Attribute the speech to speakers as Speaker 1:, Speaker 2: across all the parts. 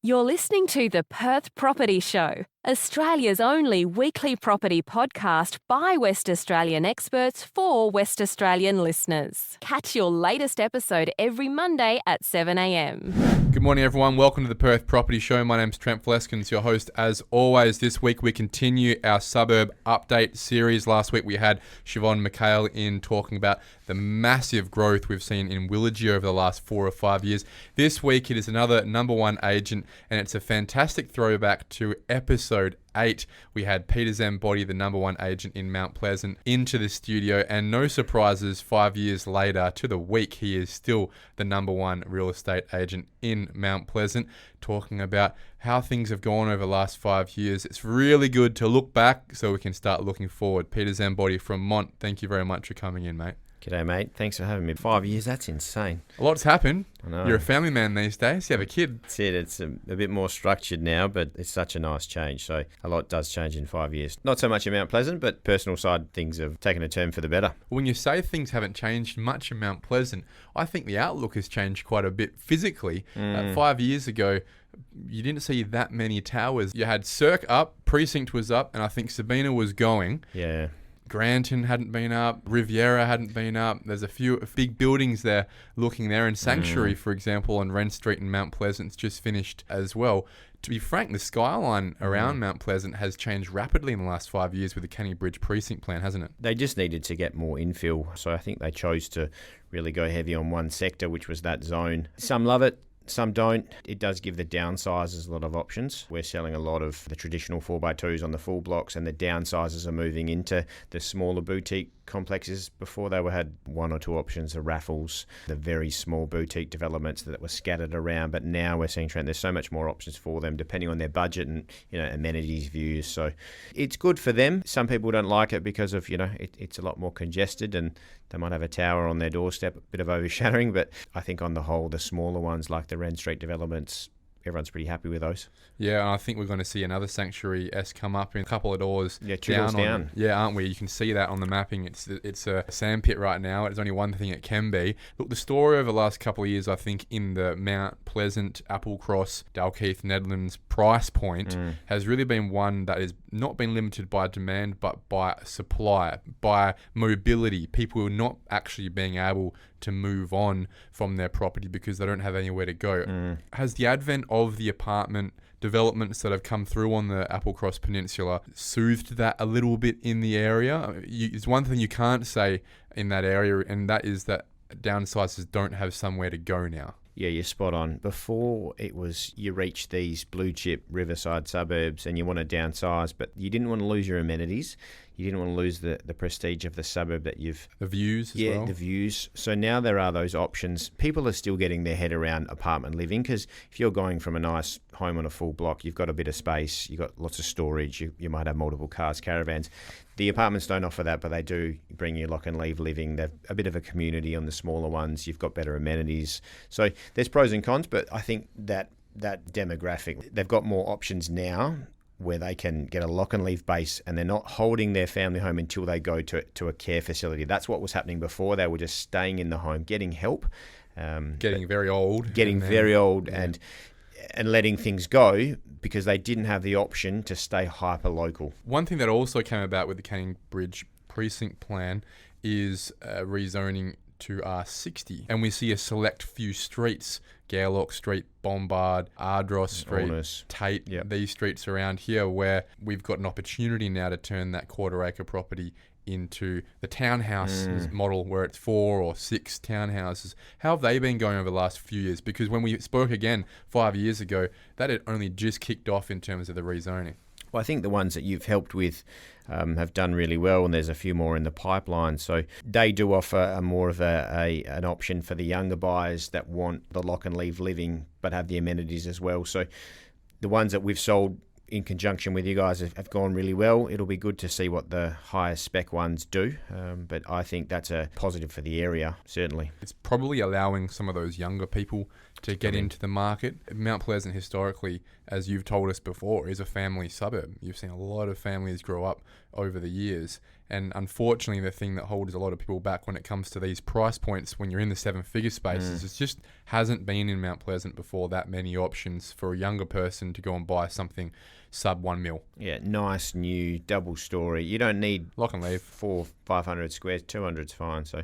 Speaker 1: You're listening to the Perth Property Show, Australia's only weekly property podcast by West Australian experts for West Australian listeners. Catch your latest episode every Monday at 7 a.m.
Speaker 2: Good morning, everyone. Welcome to the Perth Property Show. My name's Trent Fleskens, your host as always. This week we continue our Suburb update series. Last week we had Siobhan McHale in talking about the massive growth we've seen in Willagy over the last 4 or 5 years. This week it is another number one agent, and it's a fantastic throwback to episode 8. We had Peter Zambotti, the number one agent in Mount Pleasant, into the studio, and no surprises, 5 years later to the week, he is still the number one real estate agent in Mount Pleasant, talking about how things have gone over the last 5 years. It's really good to look back so we can start looking forward. Peter Zambotti from Mont, thank you very much for coming in, mate.
Speaker 3: G'day, mate. Thanks for having me. 5 years, that's insane.
Speaker 2: A lot's happened.
Speaker 3: I know.
Speaker 2: You're a family man these days. You have a kid.
Speaker 3: That's it. It's a bit more structured now, but it's such a nice change. So a lot does change in 5 years. Not so much in Mount Pleasant, but personal side, things have taken a turn for the better.
Speaker 2: When you say things haven't changed much in Mount Pleasant, I think the outlook has changed quite a bit physically. 5 years ago, you didn't see that many towers. You had Cirque up, Precinct was up, and I think Sabina was going.
Speaker 3: Yeah.
Speaker 2: Granton hadn't been up, Riviera hadn't been up. There's a few big buildings there looking there, and Sanctuary, for example, on Wren Street in Mount Pleasant's just finished as well. To be frank, the skyline around Mount Pleasant has changed rapidly in the last 5 years with the Canning Bridge precinct plan, hasn't it?
Speaker 3: They just needed to get more infill, so I think they chose to really go heavy on one sector, which was that zone. Some love it. Some don't. It does give the downsizers a lot of options. We're selling a lot of the traditional 4x2s on the full blocks, and the downsizers are moving into the smaller boutique complexes. Before they had one or two options, the Raffles, the very small boutique developments that were scattered around. But now we're seeing, Trent, there's so much more options for them depending on their budget and, amenities views. So it's good for them. Some people don't like it because of, it's a lot more congested and they might have a tower on their doorstep, a bit of overshadowing. But I think on the whole, the smaller ones like the Wren Street developments, everyone's pretty happy with those.
Speaker 2: Yeah, and I think we're going to see another Sanctuary-esque come up in a couple of doors.
Speaker 3: Yeah, 2 doors down.
Speaker 2: Yeah, aren't we? You can see that on the mapping. It's a sandpit right now. It's only one thing it can be. Look, the story over the last couple of years, I think, in the Mount Pleasant, Applecross, Dalkeith, Nedlands price point has really been one that has not been limited by demand, but by supply, by mobility. People not actually being able to move on from their property because they don't have anywhere to go. Has the advent of the apartment developments that have come through on the Applecross Peninsula soothed that a little bit in the area? It's one thing you can't say in that area, and that is that downsizers don't have somewhere to go now.
Speaker 3: Yeah, you're spot on. Before, it was you reach these blue chip riverside suburbs and you want to downsize, but you didn't want to lose your amenities. You didn't want to lose the prestige of the suburb that you've...
Speaker 2: The views as well.
Speaker 3: Yeah, the views. So now there are those options. People are still getting their head around apartment living because if you're going from a nice home on a full block, you've got a bit of space, you've got lots of storage, you might have multiple cars, caravans. The apartments don't offer that, but they do bring you lock and leave living. They're a bit of a community on the smaller ones. You've got better amenities. So there's pros and cons, but I think that demographic, they've got more options now where they can get a lock and leave base and they're not holding their family home until they go to a care facility. That's what was happening before. They were just staying in the home, getting help.
Speaker 2: Getting very old.
Speaker 3: And letting things go because they didn't have the option to stay hyper-local.
Speaker 2: One thing that also came about with the Canning Bridge precinct plan is rezoning to R60. And we see a select few streets, Gairloch Street, Bombard, Ardross Street,
Speaker 3: Ornus,
Speaker 2: Tate, these streets around here where we've got an opportunity now to turn that quarter-acre property into the townhouse model where it's 4 or 6 townhouses. How have they been going over the last few years? Because when we spoke again 5 years ago, that had only just kicked off in terms of the rezoning.
Speaker 3: Well, I think the ones that you've helped with have done really well, and there's a few more in the pipeline. So they do offer a more of an option for the younger buyers that want the lock and leave living but have the amenities as well. So the ones that we've sold in conjunction with you guys have gone really well. It'll be good to see what the higher spec ones do, but I think that's a positive for the area, certainly.
Speaker 2: It's probably allowing some of those younger people to get into the market. Mount Pleasant historically, as you've told us before, is a family suburb. You've seen a lot of families grow up over the years. And unfortunately, the thing that holds a lot of people back when it comes to these price points when you're in the seven-figure spaces, it just hasn't been in Mount Pleasant before that many options for a younger person to go and buy something sub 1 mil.
Speaker 3: Yeah, nice new double story. You don't need
Speaker 2: Lock and leave.
Speaker 3: 500 squares, 200's fine. So,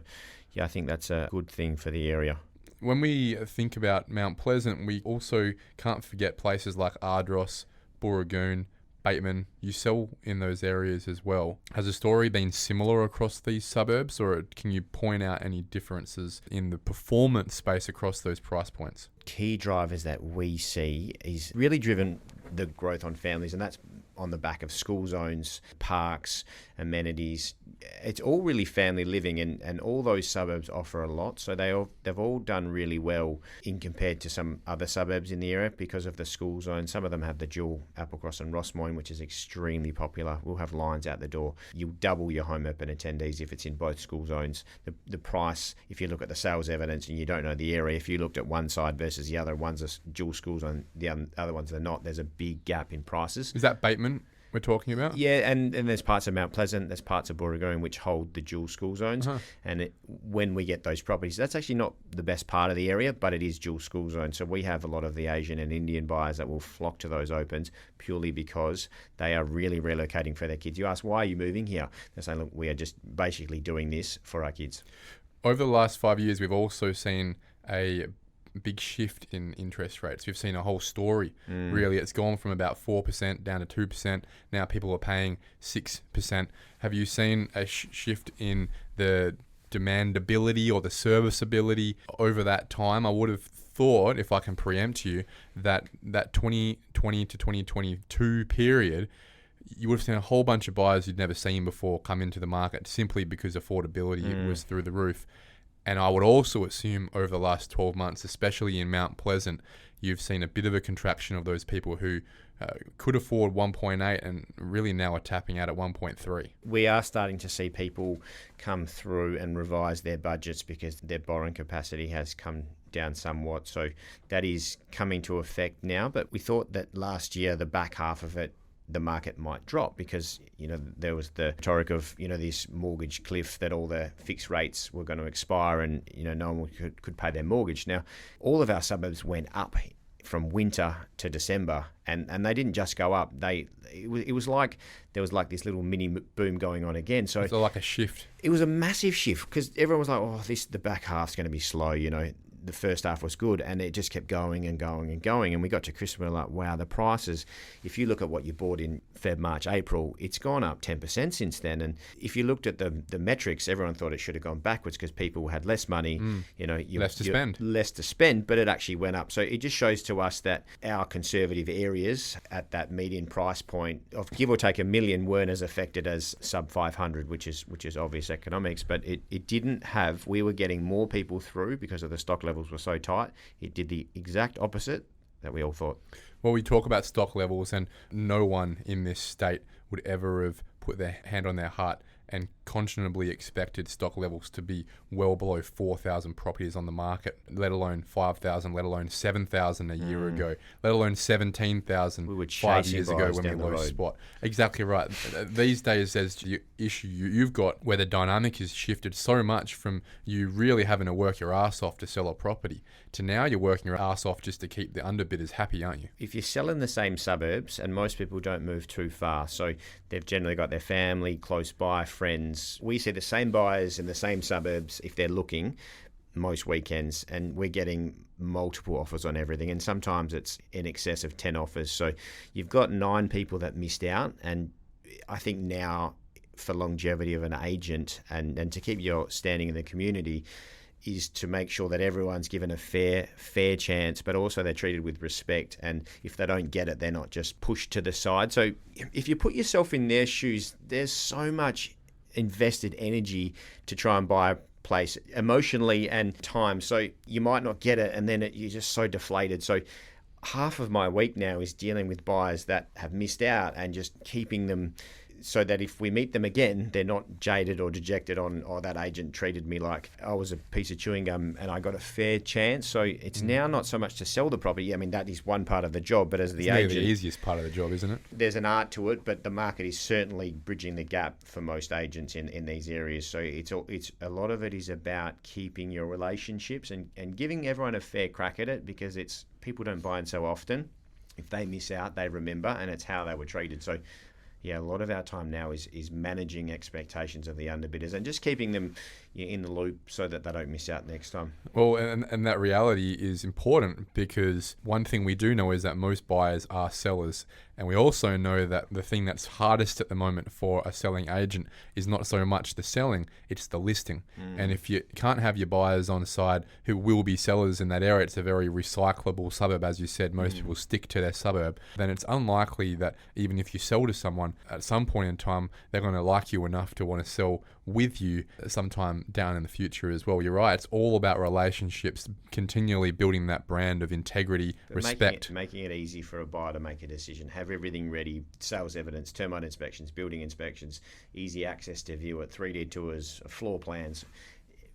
Speaker 3: yeah, I think that's a good thing for the area.
Speaker 2: When we think about Mount Pleasant, we also can't forget places like Ardros, Booragoon, Bateman. You sell in those areas as well. Has the story been similar across these suburbs, or can you point out any differences in the performance space across those price points?
Speaker 3: Key drivers that we see is really driven the growth on families, and that's on the back of school zones, parks, amenities. It's all really family living, and all those suburbs offer a lot. So they've all done really well in compared to some other suburbs in the area because of the school zone. Some of them have the dual Applecross and Rossmoyne, which is extremely popular. We'll have lines out the door. You'll double your home open attendees if it's in both school zones. The price, if you look at the sales evidence and you don't know the area, if you looked at one side versus the other, one's a dual school zone, the other ones are not. There's a big gap in prices.
Speaker 2: Is that Bateman we're talking about?
Speaker 3: Yeah, and there's parts of Mount Pleasant, there's parts of Booragoon which hold the dual school zones. And when we get those properties, that's actually not the best part of the area, but it is dual school zone. So we have a lot of the Asian and Indian buyers that will flock to those opens purely because they are really relocating for their kids. You ask, why are you moving here? They say, look, we are just basically doing this for our kids.
Speaker 2: Over the last 5 years, we've also seen a big shift in interest rates. We've seen a whole story. Really, it's gone from about 4% down to 2%. Now people are paying 6%. Have you seen a shift in the demandability or the serviceability over that time? I would have thought, if I can preempt you, that 2020 to 2022 period, you would have seen a whole bunch of buyers you'd never seen before come into the market simply because affordability was through the roof. And I would also assume over the last 12 months, especially in Mount Pleasant, you've seen a bit of a contraction of those people who could afford 1.8 and really now are tapping out at 1.3.
Speaker 3: We are starting to see people come through and revise their budgets because their borrowing capacity has come down somewhat. So that is coming to effect now. But we thought that last year, the back half of it, the market might drop because, there was the rhetoric of, this mortgage cliff that all the fixed rates were going to expire and, no one could pay their mortgage. Now, all of our suburbs went up from winter to December and they didn't just go up. It was like there was like this little mini boom going on again. So
Speaker 2: it's like a shift.
Speaker 3: It was a massive shift because everyone was like, the back half's going to be slow, The first half was good and it just kept going and going and going. And we got to Christmas and we're like, wow, the prices, if you look at what you bought in Feb, March, April, it's gone up 10% since then. And if you looked at the metrics, everyone thought it should have gone backwards because people had less money,
Speaker 2: less to spend,
Speaker 3: but it actually went up. So it just shows to us that our conservative areas at that median price point of give or take $1 million weren't as affected as sub 500, which is obvious economics, but it didn't have, we were getting more people through because of the stock levels were so tight. It did the exact opposite that we all thought.
Speaker 2: Well, we talk about stock levels and no one in this state would ever have put their hand on their heart and conscionably expected stock levels to be well below 4,000 properties on the market, let alone 5,000, let alone 7,000 a year ago, let alone 17,000 5 years ago when we lost spot. Exactly right. These days, there's the issue you've got where the dynamic has shifted so much from you really having to work your ass off to sell a property to now you're working your ass off just to keep the underbidders happy, aren't you?
Speaker 3: If you sell in the same suburbs, and most people don't move too far, so they've generally got their family close by, friends. We see the same buyers in the same suburbs if they're looking most weekends, and we're getting multiple offers on everything, and sometimes it's in excess of 10 offers. So you've got 9 people that missed out, and I think now for longevity of an agent and to keep your standing in the community is to make sure that everyone's given a fair chance, but also they're treated with respect. And if they don't get it, they're not just pushed to the side. So if you put yourself in their shoes, there's so much invested energy to try and buy a place emotionally and time. So you might not get it, and then you're just so deflated. So half of my week now is dealing with buyers that have missed out and just keeping them so that if we meet them again, they're not jaded or dejected on, oh, that agent treated me like I was a piece of chewing gum and I got a fair chance. So it's now not so much to sell the property. I mean, that is one part of the job, but as the agent,
Speaker 2: the easiest part of the job, isn't it?
Speaker 3: There's an art to it, but the market is certainly bridging the gap for most agents in these areas. So it's a lot of it is about keeping your relationships and giving everyone a fair crack at it, because people don't buy in so often. If they miss out, they remember, and it's how they were treated. So yeah, a lot of our time now is managing expectations of the underbidders and just keeping them in the loop so that they don't miss out next time.
Speaker 2: Well, and that reality is important, because one thing we do know is that most buyers are sellers. And we also know that the thing that's hardest at the moment for a selling agent is not so much the selling, it's the listing. And if you can't have your buyers on side who will be sellers in that area, it's a very recyclable suburb, as you said, most people stick to their suburb, then it's unlikely that even if you sell to someone, at some point in time, they're going to like you enough to want to sell with you sometime down in the future as well. You're right, it's all about relationships, continually building that brand of integrity, but respect.
Speaker 3: Making it easy for a buyer to make a decision, have everything ready, sales evidence, termite inspections, building inspections, easy access to view it, 3D tours, floor plans.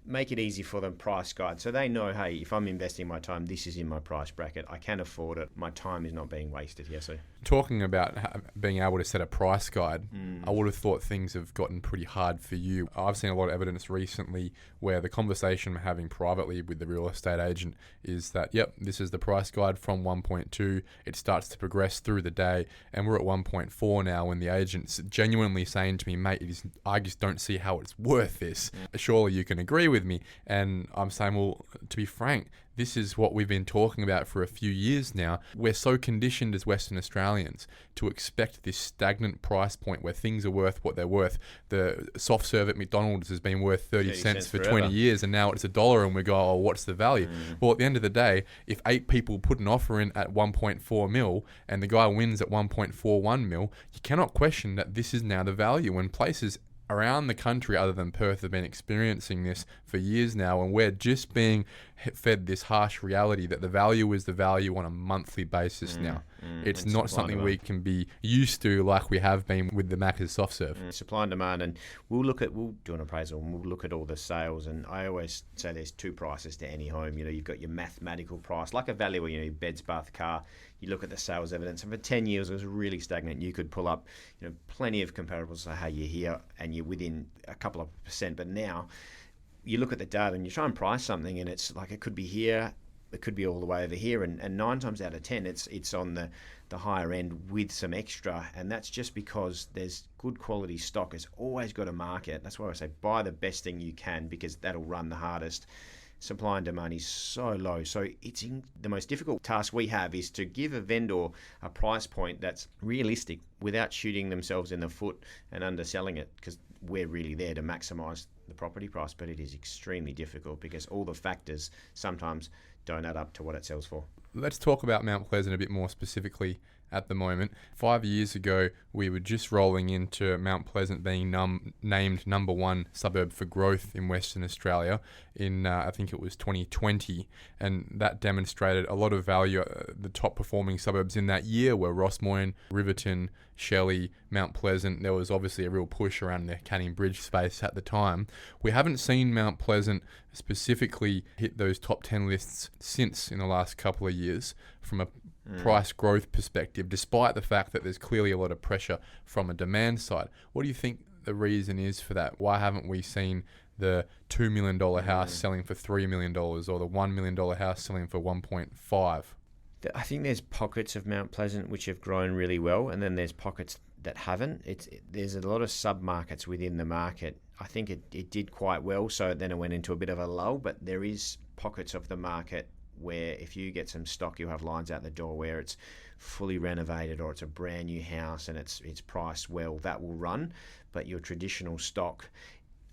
Speaker 3: Make it easy for them, price guide, so they know, hey, if I'm investing my time, this is in my price bracket, I can afford it, my time is not being wasted here. So
Speaker 2: talking about being able to set a price guide, I would have thought things have gotten pretty hard for you. I've seen a lot of evidence recently where the conversation I'm having privately with the real estate agent is that, yep, this is the price guide from 1.2, it starts to progress through the day, and we're at 1.4 now, when the agent's genuinely saying to me, mate, I just don't see how it's worth this. Surely you can agree with me. And I'm saying, well, to be frank, this is what we've been talking about for a few years now. We're so conditioned as Western Australians to expect this stagnant price point where things are worth what they're worth. The soft serve at McDonald's has been worth 30 cents for
Speaker 3: forever.
Speaker 2: 20 years, and now it's $1, and we go, oh, what's the value? Well, at the end of the day, if 8 people put an offer in at 1.4 mil and the guy wins at 1.41 mil, you cannot question that this is now the value. When places around the country other than Perth have been experiencing this for years now, and we're just being fed this harsh reality that the value is the value on a monthly basis now. It's not something we can be used to like we have been with the Macca's soft serve.
Speaker 3: Supply and demand, and we'll do an appraisal and we'll look at all the sales, and I always say there's two prices to any home. You've got your mathematical price, like a valuer, your beds, bath, car. You look at the sales evidence, and for 10 years it was really stagnant. You could pull up plenty of comparables to how you're here and you're within a couple of percent, but now you look at the data and you try and price something, and it's like it could be here, it could be all the way over here, and 9 times out of 10 it's on the higher end with some extra, and that's just because there's good quality stock. It's always got a market. That's why I say buy the best thing you can, because that'll run the hardest. Supply and demand is so low, so the most difficult task we have is to give a vendor a price point that's realistic without shooting themselves in the foot and underselling it, because we're really there to maximise the property price, but it is extremely difficult because all the factors sometimes don't add up to what it sells for.
Speaker 2: Let's talk about Mount Pleasant a bit more specifically at the moment. 5 years ago, we were just rolling into Mount Pleasant being named number 1 suburb for growth in Western Australia in, I think it was 2020, and that demonstrated a lot of value. The top performing suburbs in that year were Rossmoyne, Riverton, Shelley, Mount Pleasant. There was obviously a real push around the Canning Bridge space at the time. We haven't seen Mount Pleasant specifically hit those top 10 lists since in the last couple of years from a price growth perspective, despite the fact that there's clearly a lot of pressure from a demand side. What do you think the reason is for that? Why haven't we seen the $2 million house selling for $3 million or the $1 million house selling for 1.5?
Speaker 3: I think there's pockets of Mount Pleasant which have grown really well, and then there's pockets that haven't. There's a lot of sub-markets within the market. I think it did quite well, so then it went into a bit of a lull, but there is pockets of the market where if you get some stock, you'll have lines out the door where it's fully renovated or it's a brand new house and it's priced well. That will run, but your traditional stock,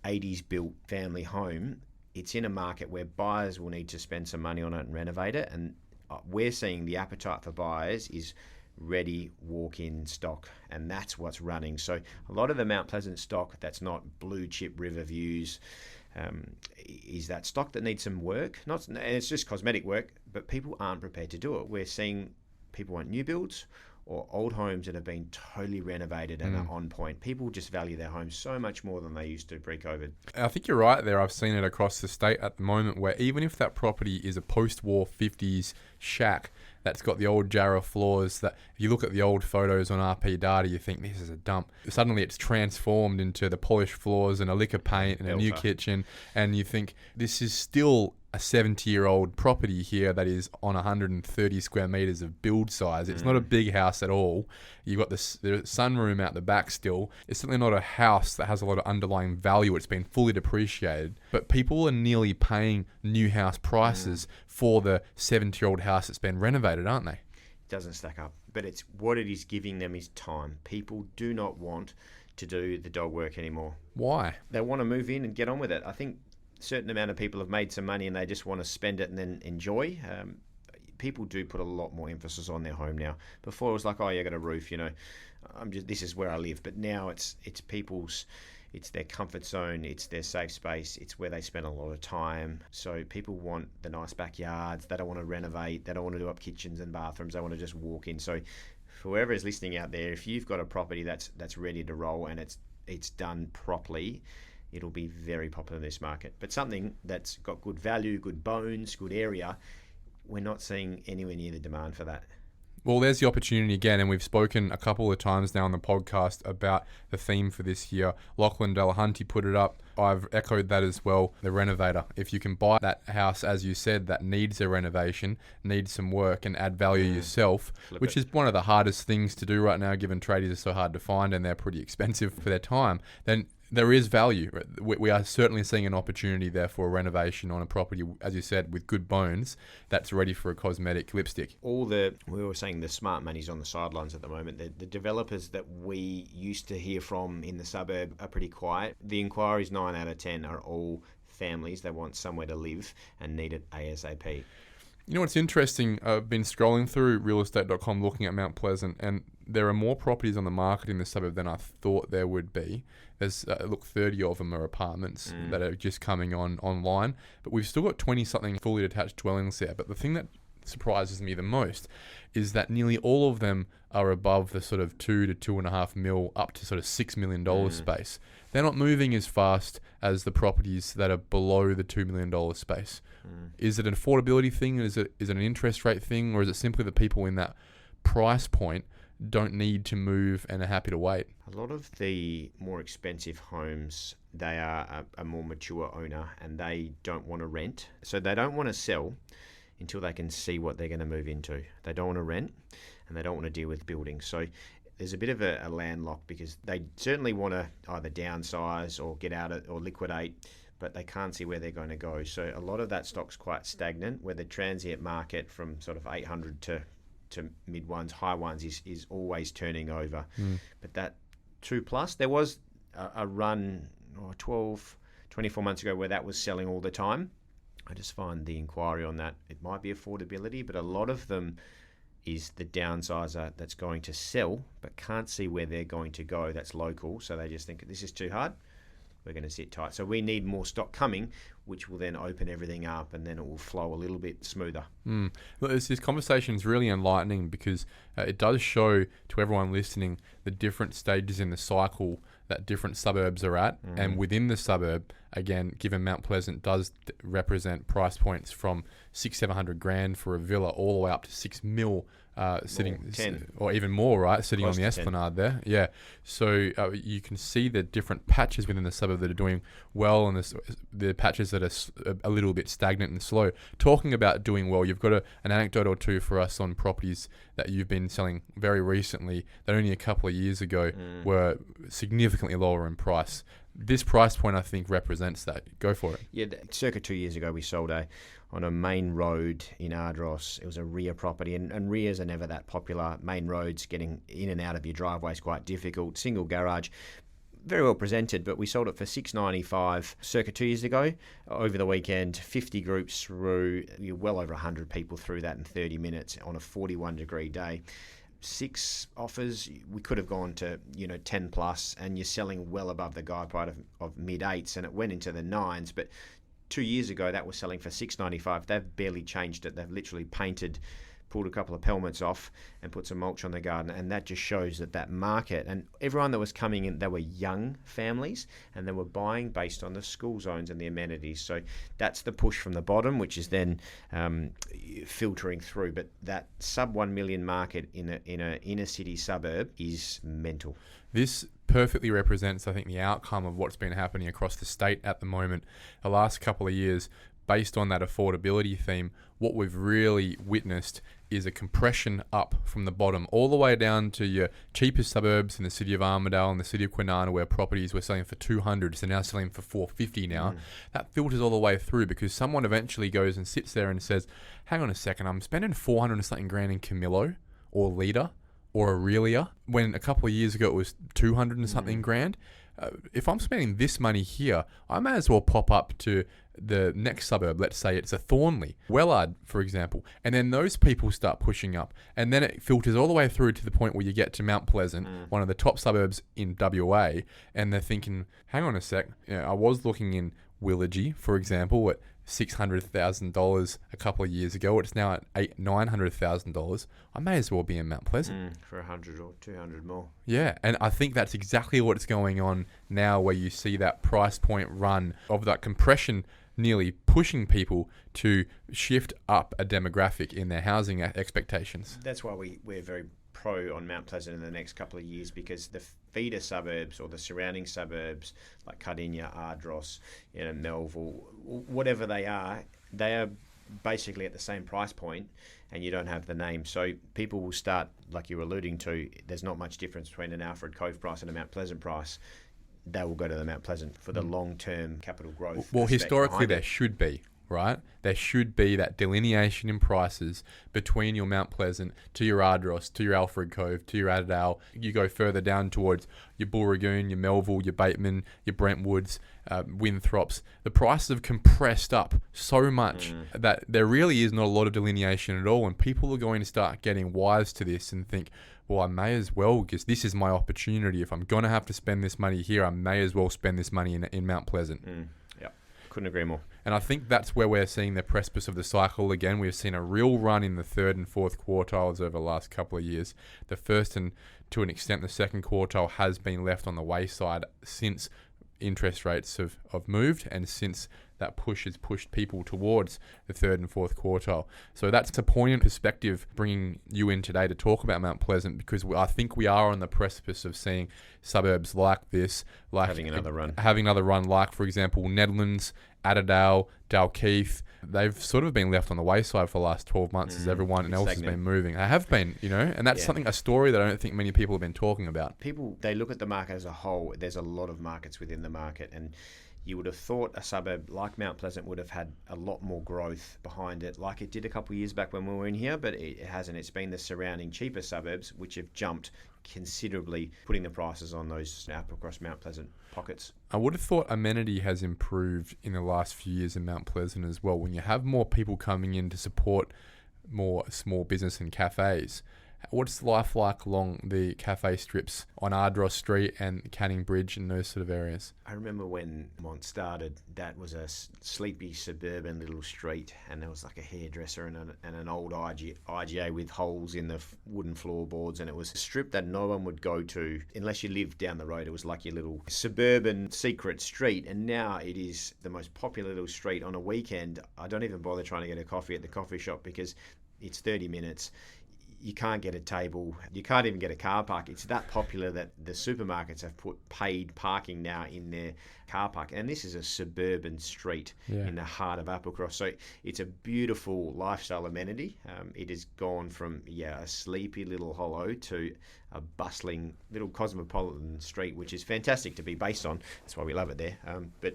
Speaker 3: 80s built family home, it's in a market where buyers will need to spend some money on it and renovate it, and we're seeing the appetite for buyers is ready walk-in stock, and that's what's running. So a lot of the Mount Pleasant stock that's not blue chip river views is that stock that needs some work. And it's just cosmetic work, but people aren't prepared to do it. We're seeing people want new builds, or old homes that have been totally renovated and are on point. People just value their homes so much more than they used to pre-COVID.
Speaker 2: I think you're right there. I've seen it across the state at the moment where even if that property is a post-war 50s shack that's got the old Jarrah floors, that if you look at the old photos on RP data, you think this is a dump. Suddenly it's transformed into the polished floors and a lick of paint and a new kitchen, and you think this is still a 70-year-old property here that is on 130 square meters of build size. It's not a big house at all. You've got the sunroom out the back still. It's certainly not a house that has a lot of underlying value. It's been fully depreciated. But people are nearly paying new house prices for the 70-year-old house that's been renovated, aren't they?
Speaker 3: It doesn't stack up. But it's what it is giving them is time. People do not want to do the dog work anymore.
Speaker 2: Why?
Speaker 3: They want to move in and get on with it. I think certain amount of people have made some money and they just want to spend it and then enjoy. People do put a lot more emphasis on their home now. Before it was like, oh, you got a roof, this is where I live. But now it's their comfort zone, it's their safe space, it's where they spend a lot of time. So people want the nice backyards. They don't want to renovate. They don't want to do up kitchens and bathrooms. They want to just walk in. So for whoever is listening out there, if you've got a property that's ready to roll and it's done properly, it'll be very popular in this market. But something that's got good value, good bones, good area, we're not seeing anywhere near the demand for that.
Speaker 2: Well, there's the opportunity again, and we've spoken a couple of times now on the podcast about the theme for this year. Lachlan Delahunty put it up. I've echoed that as well. The renovator. If you can buy that house, as you said, that needs a renovation, needs some work, and add value yourself, which is one of the hardest things to do right now, given tradies are so hard to find and they're pretty expensive for their time, then there is value. We are certainly seeing an opportunity there for a renovation on a property, as you said, with good bones, that's ready for a cosmetic lipstick.
Speaker 3: We were saying the smart money's on the sidelines at the moment. The developers that we used to hear from in the suburb are pretty quiet. The inquiries, 9 out of 10, are all families that want somewhere to live and need it ASAP.
Speaker 2: You know what's interesting? I've been scrolling through realestate.com looking at Mount Pleasant, and there are more properties on the market in the suburb than I thought there would be. There's 30 of them are apartments that are just coming online, but we've still got 20-something fully detached dwellings there. But the thing that surprises me the most is that nearly all of them are above the sort of 2 to 2.5 mil up to sort of $6 million space. They're not moving as fast as the properties that are below the $2 million space. Is it an affordability thing? Is it an interest rate thing? Or is it simply that people in that price point don't need to move and are happy to wait?
Speaker 3: A lot of the more expensive homes, they are a more mature owner and they don't want to rent. So they don't want to sell until they can see what they're going to move into. They don't want to rent and they don't want to deal with buildings. So there's a bit of a landlock because they certainly want to either downsize or get out or liquidate, but they can't see where they're going to go. So a lot of that stock's quite stagnant, where the transient market from sort of 800 to mid ones, high ones is always turning over. But that 2+, there was a run 24 months ago where that was selling all the time. I just find the inquiry on that, it might be affordability, but a lot of them is the downsizer that's going to sell but can't see where they're going to go that's local, so they just think this is too hard, we're going to sit tight. So we need more stock coming, which will then open everything up and then it will flow a little bit smoother.
Speaker 2: Well, this conversation is really enlightening because it does show to everyone listening the different stages in the cycle that different suburbs are at. And within the suburb, again, given Mount Pleasant does represent price points from $600,000-700 grand for a villa all the way up to $6 million, sitting
Speaker 3: 10
Speaker 2: or even more, right? Sitting
Speaker 3: Close
Speaker 2: on the
Speaker 3: to 10.
Speaker 2: Esplanade there. Yeah. So you can see the different patches within the suburb that are doing well and the patches that are a little bit stagnant and slow. Talking about doing well, you've got an anecdote or two for us on properties that you've been selling very recently that only a couple of years ago were significantly lower in price. This price point, I think, represents that. Go for it.
Speaker 3: Yeah, circa 2 years ago, we sold on a main road in Ardros. It was a rear property, and rears are never that popular. Main roads, getting in and out of your driveway is quite difficult. Single garage, very well presented, but we sold it for $695 circa 2 years ago. Over the weekend, 50 groups through, well over 100 people through that in 30 minutes on a 41-degree day. 6 offers, we could have gone to 10+, and you're selling well above the guide price of mid-8s, and it went into the 9s. But 2 years ago that was selling for $695. They've barely changed it. They've literally painted pulled a couple of pelmets off and put some mulch on the garden, and that just shows that market, and everyone that was coming in, they were young families, and they were buying based on the school zones and the amenities. So that's the push from the bottom, which is then filtering through. But that sub 1 million market in a inner city suburb is mental.
Speaker 2: This perfectly represents, I think, the outcome of what's been happening across the state at the moment. The last couple of years, based on that affordability theme, what we've really witnessed is a compression up from the bottom all the way down to your cheapest suburbs in the city of Armidale and the city of Kwinana, where properties were selling for 200, so now selling for 450 now. That filters all the way through because someone eventually goes and sits there and says, hang on a second, I'm spending 400 and something grand in Camillo or Leda or Aurelia, when a couple of years ago it was 200 and something grand. If I'm spending this money here, I may as well pop up to the next suburb. Let's say it's a Thornley, Wellard, for example. And then those people start pushing up. And then it filters all the way through to the point where you get to Mount Pleasant, one of the top suburbs in WA. And they're thinking, hang on a sec. I was looking in Willagee, for example, at $600,000 a couple of years ago. It's now at $900,000. I may as well be in Mount Pleasant
Speaker 3: for 100 or 200 more.
Speaker 2: Yeah, and I think that's exactly what's going on now, where you see that price point run of that compression nearly pushing people to shift up a demographic in their housing expectations.
Speaker 3: That's why we're very pro on Mount Pleasant in the next couple of years, because the feeder suburbs or the surrounding suburbs like Cardinia, Ardros, Melville, whatever they are basically at the same price point, and you don't have the name. So people will start, like you were alluding to, there's not much difference between an Alfred Cove price and a Mount Pleasant price. They will go to the Mount Pleasant for the long-term capital growth.
Speaker 2: Well, historically there should be, right? There should be that delineation in prices between your Mount Pleasant to your Ardros, to your Alfred Cove, to your Adelaide. You go further down towards your Bulragoon, your Melville, your Bateman, your Brentwoods, Winthrops. The prices have compressed up so much that there really is not a lot of delineation at all, and people are going to start getting wise to this and think, well, I may as well, because this is my opportunity. If I'm going to have to spend this money here, I may as well spend this money in Mount Pleasant.
Speaker 3: Yeah, couldn't agree more.
Speaker 2: And I think that's where we're seeing the precipice of the cycle again. We've seen a real run in the third and fourth quartiles over the last couple of years. The first and, to an extent, the second quartile has been left on the wayside since interest rates have moved and since that push has pushed people towards the third and fourth quartile. So that's a poignant perspective bringing you in today to talk about Mount Pleasant, because I think we are on the precipice of seeing suburbs like this, like
Speaker 3: having another run,
Speaker 2: like, for example, Nedlands, Adelaide, Dalkeith. They've sort of been left on the wayside for the last 12 months as everyone else has been moving. They have been, and that's a story that I don't think many people have been talking about.
Speaker 3: People, they look at the market as a whole. There's a lot of markets within the market, and you would have thought a suburb like Mount Pleasant would have had a lot more growth behind it, like it did a couple of years back when we were in here, but it hasn't. It's been the surrounding cheaper suburbs which have jumped considerably, putting the prices on those up across Mount Pleasant pockets.
Speaker 2: I would have thought amenity has improved in the last few years in Mount Pleasant as well. When you have more people coming in to support more small business and cafes, what's life like along the cafe strips on Ardros Street and Canning Bridge and those sort of areas?
Speaker 3: I remember when Mont started, that was a sleepy suburban little street, and there was like a hairdresser and an old IGA with holes in the wooden floorboards, and it was a strip that no one would go to unless you lived down the road. It was like your little suburban secret street, and now it is the most popular little street. On a weekend, I don't even bother trying to get a coffee at the coffee shop because it's 30 minutes. You can't get a table. You can't even get a car park. It's that popular that the supermarkets have put paid parking now in their car park. And this is a suburban street in the heart of Applecross. So it's a beautiful lifestyle amenity. It has gone from a sleepy little hollow to a bustling little cosmopolitan street, which is fantastic to be based on. That's why we love it there. But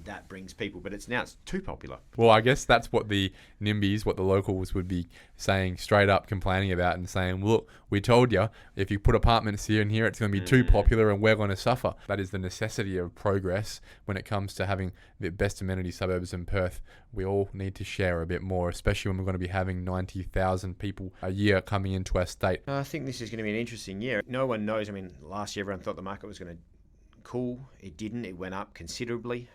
Speaker 3: that brings people, but it's too popular.
Speaker 2: Well, I guess that's what the NIMBYs, what the locals would be saying, straight up complaining about and saying, look, we told you, if you put apartments here and here, it's going to be too popular and we're going to suffer. That is the necessity of progress when it comes to having the best amenity suburbs in Perth. We all need to share a bit more, especially when we're going to be having 90,000 people a year coming into our state.
Speaker 3: I think this is going to be an interesting year. No one knows. I mean, last year everyone thought the market was going to cool. It didn't. It went up considerably.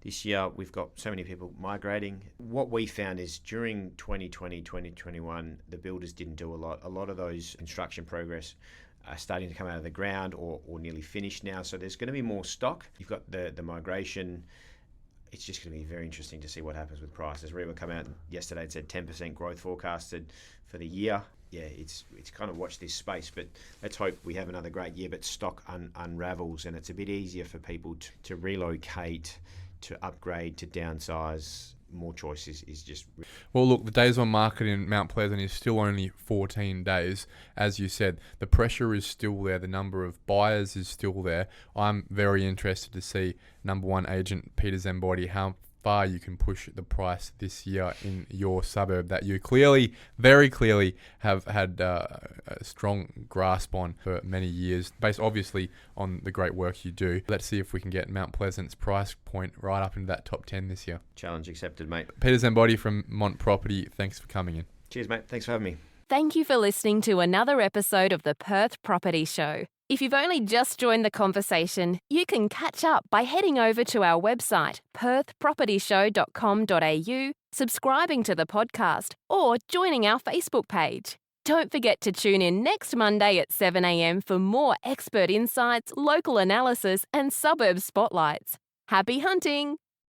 Speaker 3: this year we've got so many people migrating. What we found is during 2020, 2021, the builders didn't do a lot. A lot of those construction progress are starting to come out of the ground or nearly finished now. So there's going to be more stock. You've got the migration. It's just going to be very interesting to see what happens with prices. REWA come out yesterday and said 10% growth forecasted for the year. Yeah, it's kind of watch this space, but let's hope we have another great year, but stock unravels and it's a bit easier for people to relocate, to upgrade, to downsize. More choices is just...
Speaker 2: Well, look, the days on market in Mount Pleasant is still only 14 days. As you said, the pressure is still there. The number of buyers is still there. I'm very interested to see number one agent Peter Zambotti, how far you can push the price this year in your suburb that you very clearly have had a strong grasp on for many years, based obviously on the great work you do. Let's see if we can get Mount Pleasant's price point right up into that top 10 this year.
Speaker 3: Challenge accepted, mate.
Speaker 2: Peter Zambotti from Mont Property, thanks for coming in.
Speaker 3: Cheers, mate. Thanks for having me.
Speaker 1: Thank you for listening to another episode of the Perth Property Show. If you've only just joined the conversation, you can catch up by heading over to our website, perthpropertyshow.com.au, subscribing to the podcast, or joining our Facebook page. Don't forget to tune in next Monday at 7 a.m. for more expert insights, local analysis, and suburb spotlights. Happy hunting!